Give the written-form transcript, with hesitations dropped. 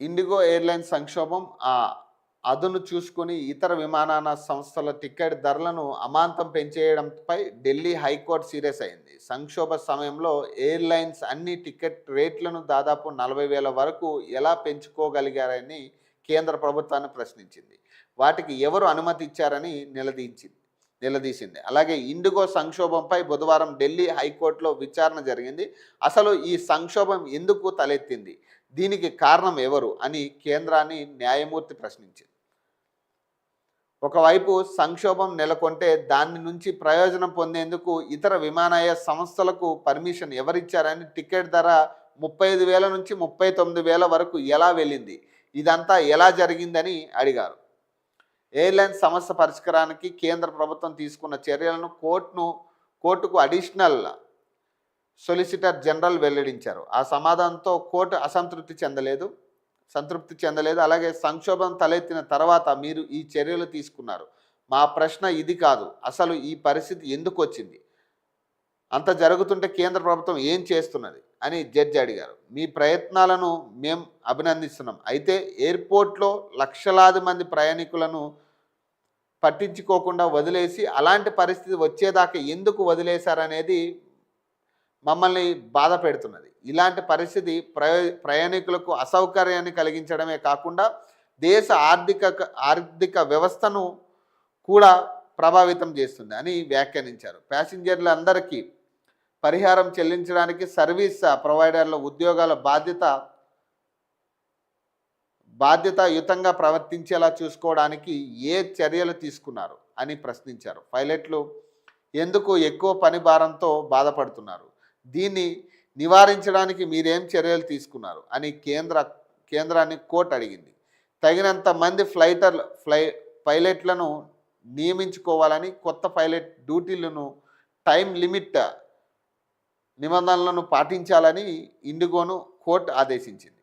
IndiGo airlines సంక్షోభం అదును చూసుకుని ఇతర విమానయాన సంస్థల టికెట్ ధరలను అమాంతం పెంచేయడంపై ఢిల్లీ హైకోర్టు సీరియస్ అయింది. సంక్షోభ సమయంలో ఎయిర్లైన్స్ అన్ని టికెట్ రేట్లను దాదాపు 40,000 వరకు ఎలా పెంచుకోగలిగారని కేంద్ర ప్రభుత్వాన్ని ప్రశ్నించింది. వాటికి ఎవరు అనుమతి ఇచ్చారని నిలదీసింది. అలాగే ఇండిగో సంక్షోభంపై బుధవారం ఢిల్లీ హైకోర్టులో విచారణ జరిగింది. అసలు ఈ సంక్షోభం ఎందుకు తలెత్తింది, దీనికి కారణం ఎవరు అని కేంద్రాన్ని న్యాయమూర్తి ప్రశ్నించింది. ఒకవైపు సంక్షోభం నెలకొంటే దాని నుంచి ప్రయోజనం పొందేందుకు ఇతర విమానయాన సంస్థలకు పర్మిషన్ ఎవరిచ్చారని, టికెట్ ధర 35,000 నుంచి 39,000 వరకు ఎలా వెళ్ళింది, ఇదంతా ఎలా జరిగిందని అడిగారు. ఎయిర్లైన్స్ సమస్య పరిష్కారానికి కేంద్ర ప్రభుత్వం తీసుకున్న చర్యలను కోర్టుకు అడిషనల్ సొలిసిటర్ జనరల్ వెల్లడించారు. ఆ సమాధానంతో కోర్టు సంతృప్తి చెందలేదు. అలాగే సంక్షోభం తలెత్తిన తర్వాత మీరు ఈ చర్యలు తీసుకున్నారు. మా ప్రశ్న ఇది కాదు, అసలు ఈ పరిస్థితి ఎందుకు వచ్చింది, అంత జరుగుతుంటే కేంద్ర ప్రభుత్వం ఏం చేస్తున్నది అని జడ్జి అడిగారు. మీ ప్రయత్నాలను మేము అభినందిస్తున్నాం. అయితే ఎయిర్పోర్ట్లో లక్షలాది మంది ప్రయాణికులను పట్టించుకోకుండా వదిలేసి అలాంటి పరిస్థితి వచ్చేదాకా ఎందుకు వదిలేశారనేది మమ్మల్ని బాధ పెడుతున్నది. ఇలాంటి పరిస్థితి ప్రయాణికులకు అసౌకర్యాన్ని కలిగించడమే కాకుండా దేశ ఆర్థిక వ్యవస్థను కూడా ప్రభావితం చేస్తుంది అని వ్యాఖ్యానించారు. ప్యాసింజర్లందరికీ పరిహారం చెల్లించడానికి సర్వీస్ ప్రొవైడర్ల ఉద్యోగాల బాధ్యతాయుతంగా ప్రవర్తించేలా చూసుకోవడానికి ఏ చర్యలు తీసుకున్నారు అని ప్రశ్నించారు. పైలట్లు ఎందుకు ఎక్కువ పని భారంతో బాధపడుతున్నారు, దీన్ని నివారించడానికి మీరేం చర్యలు తీసుకున్నారు అని కేంద్రాన్ని కోర్టు అడిగింది. తగినంత మంది పైలట్లను నియమించుకోవాలని, కొత్త పైలట్ డ్యూటీలను టైం లిమిట్ నిబంధనలను పాటించాలని ఇండిగోను కోర్టు ఆదేశించింది.